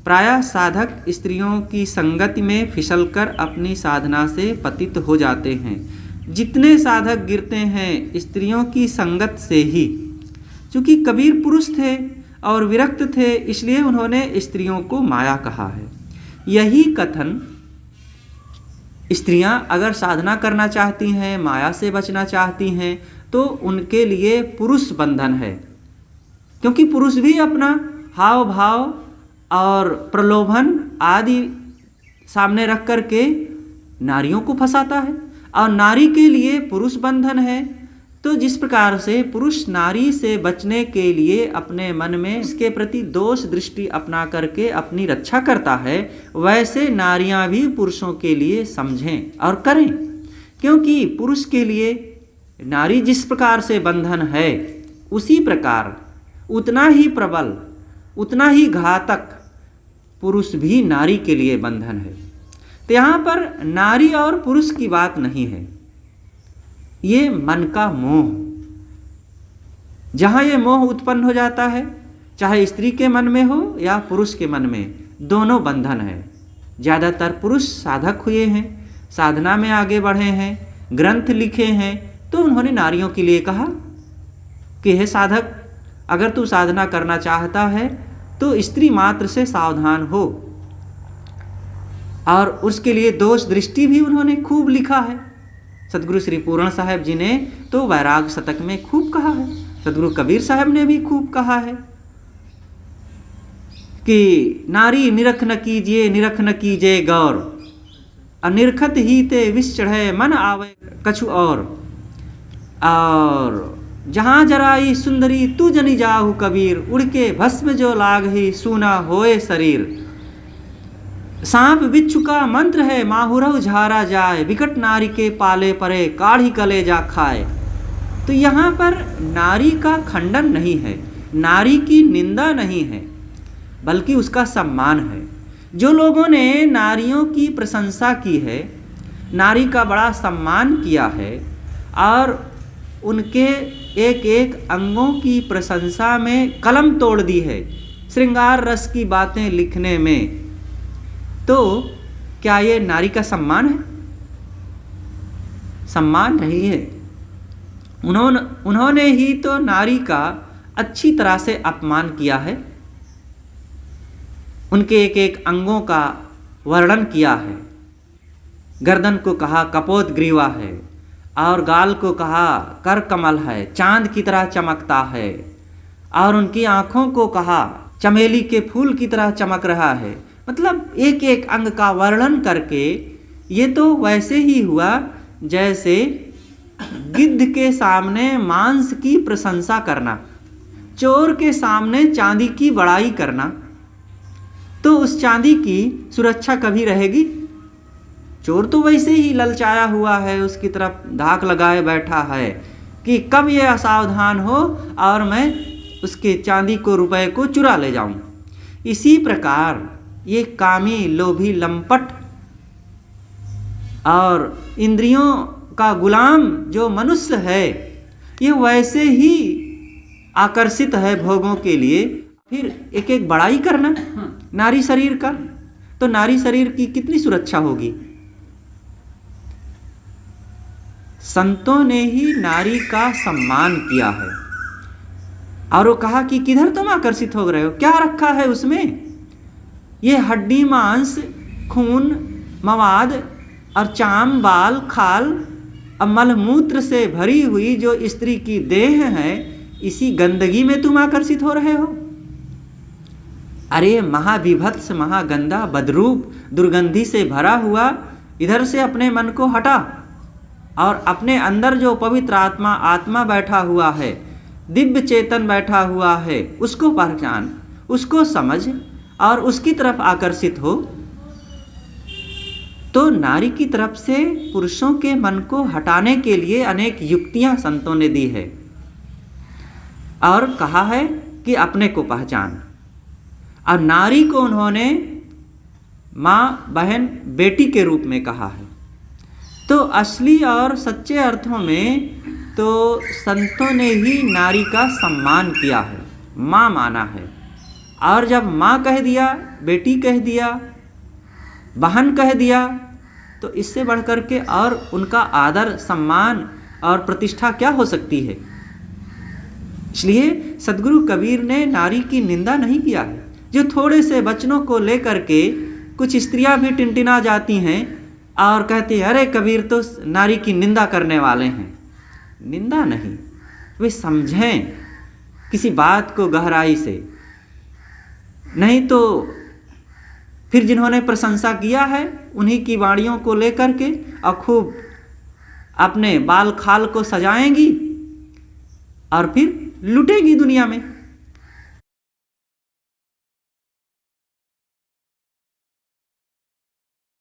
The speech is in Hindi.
प्रायः साधक स्त्रियों की संगति में फिसलकर अपनी साधना से पतित हो जाते हैं। जितने साधक गिरते हैं स्त्रियों की संगत से ही। चूँकि कबीर पुरुष थे और विरक्त थे, इसलिए उन्होंने स्त्रियों को माया कहा है। यही कथन स्त्रियां अगर साधना करना चाहती हैं, माया से बचना चाहती हैं, तो उनके लिए पुरुष बंधन है। क्योंकि पुरुष भी अपना हाव भाव और प्रलोभन आदि सामने रख कर के नारियों को फंसाता है, और नारी के लिए पुरुष बंधन है। तो जिस प्रकार से पुरुष नारी से बचने के लिए अपने मन में इसके प्रति दोष दृष्टि अपना करके अपनी रक्षा करता है, वैसे नारियां भी पुरुषों के लिए समझें और करें। क्योंकि पुरुष के लिए नारी जिस प्रकार से बंधन है, उसी प्रकार उतना ही प्रबल, उतना ही घातक पुरुष भी नारी के लिए बंधन है। तो यहाँ पर नारी और पुरुष की बात नहीं है, ये मन का मोह। जहाँ ये मोह उत्पन्न हो जाता है, चाहे स्त्री के मन में हो या पुरुष के मन में, दोनों बंधन है। ज़्यादातर पुरुष साधक हुए हैं, साधना में आगे बढ़े हैं, ग्रंथ लिखे हैं, तो उन्होंने नारियों के लिए कहा कि हे साधक, अगर तू साधना करना चाहता है तो स्त्री मात्र से सावधान हो। और उसके लिए दोष दृष्टि भी उन्होंने खूब लिखा है। सदगुरु श्री पूर्ण साहब जी ने तो वैराग शतक में खूब कहा है, सदगुरु कबीर साहब ने भी खूब कहा है कि नारी निरख न कीजिए, निरख न कीजिए गौर, अनिरखत ही ते विष चढ़े मन आवे कछु और जहाँ जराई सुंदरी तू जनी जाहु कबीर, उड़ के भस्म जो लाग ही सूना होए शरीर। सांप बिच्छू का मंत्र है माहुरव झारा जाए, विकट नारी के पाले परे काढ़ी कलेजा खाए। तो यहाँ पर नारी का खंडन नहीं है, नारी की निंदा नहीं है, बल्कि उसका सम्मान है। जो लोगों ने नारियों की प्रशंसा की है, नारी का बड़ा सम्मान किया है और उनके एक एक अंगों की प्रशंसा में कलम तोड़ दी है, श्रृंगार रस की बातें लिखने में, तो क्या ये नारी का सम्मान है? सम्मान नहीं है। उन्होंने ही तो नारी का अच्छी तरह से अपमान किया है, उनके एक एक अंगों का वर्णन किया है। गर्दन को कहा कपोत ग्रीवा है, और गाल को कहा कर कमल है, चांद की तरह चमकता है, और उनकी आँखों को कहा चमेली के फूल की तरह चमक रहा है। मतलब एक एक अंग का वर्णन करके ये तो वैसे ही हुआ जैसे गिद्ध के सामने मांस की प्रशंसा करना, चोर के सामने चांदी की बड़ाई करना। तो उस चांदी की सुरक्षा कभी रहेगी? चोर तो वैसे ही ललचाया हुआ है, उसकी तरफ धाक लगाए बैठा है कि कब ये असावधान हो और मैं उसके चांदी को, रुपए को चुरा ले जाऊं। इसी प्रकार ये कामी, लोभी, लंपट और इंद्रियों का गुलाम जो मनुष्य है, ये वैसे ही आकर्षित है भोगों के लिए। फिर एक एक बड़ाई करना नारी शरीर का, तो नारी शरीर की कितनी सुरक्षा होगी? संतों ने ही नारी का सम्मान किया है और वो कहा कि किधर तुम आकर्षित हो रहे हो, क्या रखा है उसमें? ये हड्डी, मांस, खून, मवाद और चाम, बाल, खाल और मलमूत्र से भरी हुई जो स्त्री की देह है, इसी गंदगी में तुम आकर्षित हो रहे हो। अरे महाविभत्स, महागंदा, बदरूप, दुर्गंधी से भरा हुआ, इधर से अपने मन को हटा और अपने अंदर जो पवित्र आत्मा बैठा हुआ है, दिव्य चेतन बैठा हुआ है, उसको पहचान, उसको समझ और उसकी तरफ आकर्षित हो। तो नारी की तरफ से पुरुषों के मन को हटाने के लिए अनेक युक्तियां संतों ने दी है और कहा है कि अपने को पहचान। और नारी को उन्होंने माँ, बहन, बेटी के रूप में कहा है। तो असली और सच्चे अर्थों में तो संतों ने ही नारी का सम्मान किया है, माँ माना है। और जब माँ कह दिया, बेटी कह दिया, बहन कह दिया, तो इससे बढ़ कर के और उनका आदर, सम्मान और प्रतिष्ठा क्या हो सकती है। इसलिए सद्गुरु कबीर ने नारी की निंदा नहीं किया है। जो थोड़े से वचनों को लेकर के कुछ स्त्रियां भी टिनटिना जाती हैं और कहती हैं अरे कबीर तो नारी की निंदा करने वाले हैं। निंदा नहीं, वे समझें किसी बात को गहराई से, नहीं तो फिर जिन्होंने प्रशंसा किया है उन्हीं की वाणियों को लेकर के और खूब अपने बाल खाल को सजाएंगी और फिर लुटेगी दुनिया में।